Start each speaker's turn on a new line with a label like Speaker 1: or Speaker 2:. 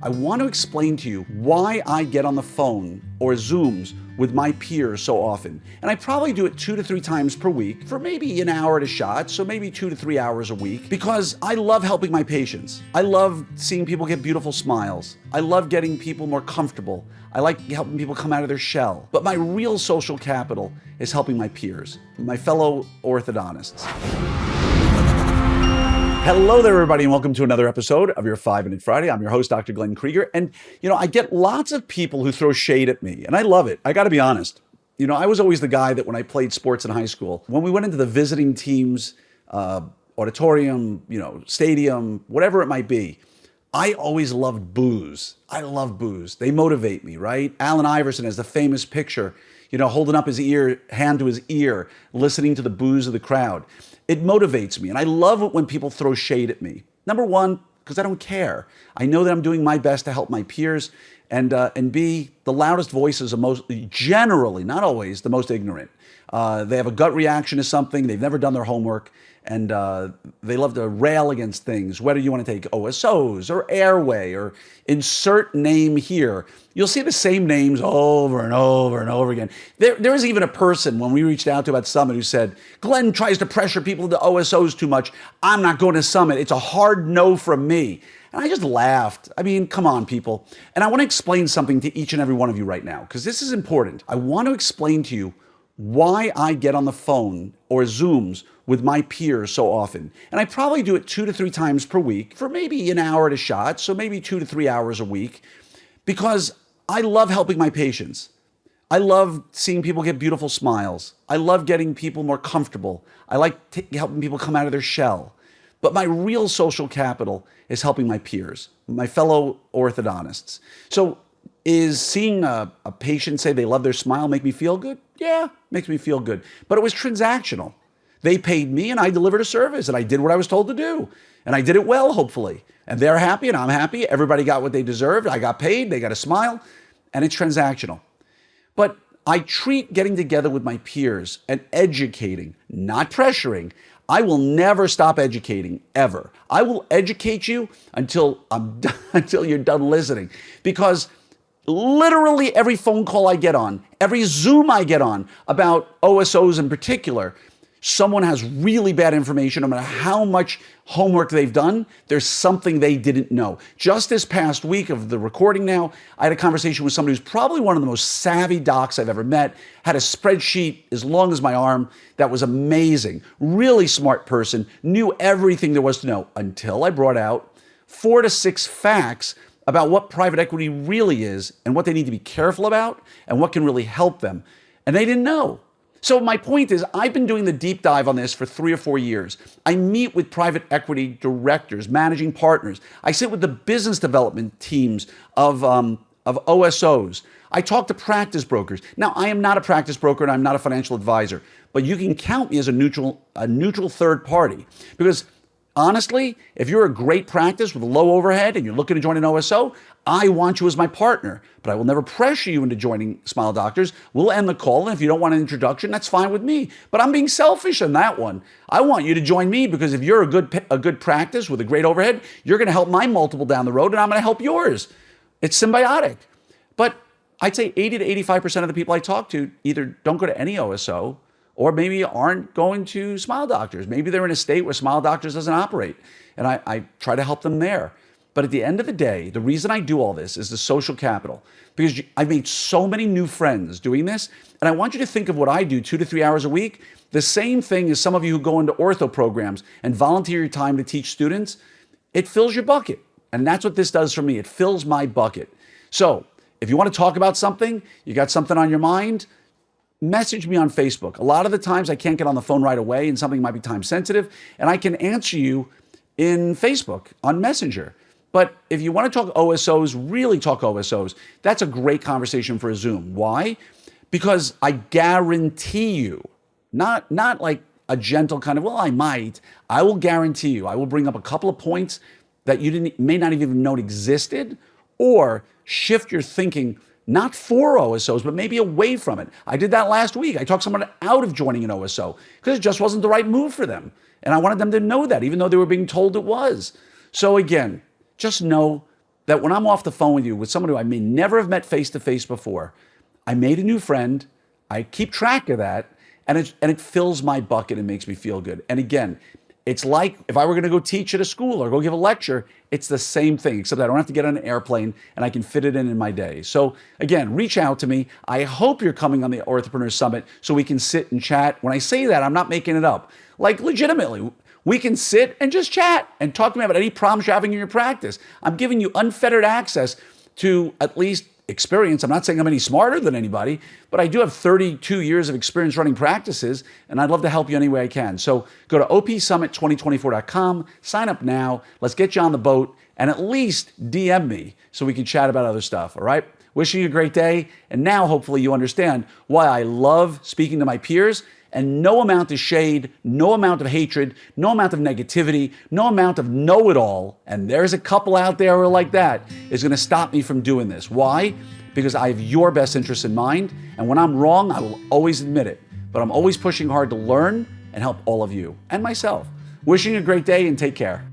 Speaker 1: I want to explain to you why I get on the phone or Zooms with my peers so often. And I probably do it 2 to 3 times per week for maybe an hour at a shot, so maybe 2 to 3 hours a week, because I love helping my patients. I love seeing people get beautiful smiles. I love getting people more comfortable. I like helping people come out of their shell. But my real social capital is helping my peers, my fellow orthodontists. Hello there, everybody, and welcome to another episode of your 5-Minute Friday. I'm your host, Dr. Glenn Krieger. And, I get lots of people who throw shade at me, and I love it. I got to be honest. I was always the guy that when I played sports in high school, when we went into the visiting teams, auditorium, stadium, whatever it might be, I always loved boos. I love boos. They motivate me, right? Allen Iverson has the famous picture, holding up his hand to his ear, listening to the boos of the crowd. It motivates me, and I love it when people throw shade at me. Number one, because I don't care. I know that I'm doing my best to help my peers, and B, the loudest voices are generally, not always, the most ignorant. They have a gut reaction to something, they've never done their homework, and they love to rail against things, whether you want to take OSOs or airway or insert name here. You'll see the same names over and over and over again. There was even a person when we reached out to about Summit who said, Glenn tries to pressure people into OSOs too much. I'm not going to Summit. It's a hard no from me. And I just laughed. I mean, come on, people. And I want to explain something to each and every one of you right now, because this is important. I want to explain to you why I get on the phone or Zooms with my peers so often. And I probably do it 2 to 3 times per week for maybe an hour at a shot, so maybe 2 to 3 hours a week, because I love helping my patients. I love seeing people get beautiful smiles. I love getting people more comfortable. I like helping people come out of their shell. But my real social capital is helping my peers, my fellow orthodontists. So is seeing a patient say they love their smile make me feel good? Yeah, makes me feel good. But it was transactional. They paid me and I delivered a service and I did what I was told to do. And I did it well, hopefully. And they're happy and I'm happy. Everybody got what they deserved. I got paid, they got a smile, and it's transactional. But I treat getting together with my peers and educating, not pressuring. I will never stop educating, ever. I will educate you until until you're done listening. Because literally every phone call I get on, every Zoom I get on about OSOs in particular, someone has really bad information. No matter how much homework they've done, there's something they didn't know. Just this past week of the recording now, I had a conversation with somebody who's probably one of the most savvy docs I've ever met, had a spreadsheet as long as my arm that was amazing. Really smart person, knew everything there was to know, until I brought out 4 to 6 facts about what private equity really is and what they need to be careful about and what can really help them. And they didn't know. So my point is, I've been doing the deep dive on this for 3 or 4 years. I meet with private equity directors, managing partners. I sit with the business development teams of OSOs. I talk to practice brokers. Now, I am not a practice broker and I'm not a financial advisor, but you can count me as a neutral third party, because honestly, if you're a great practice with low overhead and you're looking to join an OSO, I want you as my partner, but I will never pressure you into joining Smile Doctors. We'll end the call, and if you don't want an introduction, that's fine with me. But I'm being selfish on that one. I want you to join me because if you're a good practice with a great overhead, you're going to help my multiple down the road, and I'm going to help yours. It's symbiotic. But I'd say 80 to 85% of the people I talk to either don't go to any OSO or maybe aren't going to Smile Doctors. Maybe they're in a state where Smile Doctors doesn't operate, and I try to help them there. But at the end of the day, the reason I do all this is the social capital, because I've made so many new friends doing this, and I want you to think of what I do 2 to 3 hours a week, the same thing as some of you who go into ortho programs and volunteer your time to teach students. It fills your bucket, and that's what this does for me. It fills my bucket. So if you want to talk about something, you got something on your mind, message me on Facebook. A lot of the times I can't get on the phone right away and something might be time sensitive, and I can answer you in Facebook on Messenger. But if you want to talk OSOs, really talk OSOs, that's a great conversation for a Zoom. Why? Because I guarantee you, not like a gentle kind of, well, I might. I will guarantee you, I will bring up a couple of points that you may not even know existed, or shift your thinking not for OSOs, but maybe away from it. I did that last week. I talked someone out of joining an OSO because it just wasn't the right move for them. And I wanted them to know that, even though they were being told it was. So again, just know that when I'm off the phone with you, with someone who I may never have met face to face before, I made a new friend. I keep track of that, and it fills my bucket and makes me feel good. And again, it's like if I were going to go teach at a school or go give a lecture, it's the same thing, except I don't have to get on an airplane and I can fit it in my day. So again, reach out to me. I hope you're coming on the Orthopreneurs Summit so we can sit and chat. When I say that, I'm not making it up. Like legitimately, we can sit and just chat and talk to me about any problems you're having in your practice. I'm giving you unfettered access to at least experience. I'm not saying I'm any smarter than anybody, but I do have 32 years of experience running practices, and I'd love to help you any way I can. So go to opsummit2024.com, sign up now. Let's get you on the boat, and at least DM me so we can chat about other stuff, all right? Wishing you a great day, and now hopefully you understand why I love speaking to my peers. And no amount of shade, no amount of hatred, no amount of negativity, no amount of know-it-all, and there's a couple out there who are like that, is going to stop me from doing this. Why? Because I have your best interests in mind, and when I'm wrong, I will always admit it. But I'm always pushing hard to learn and help all of you and myself. Wishing you a great day and take care.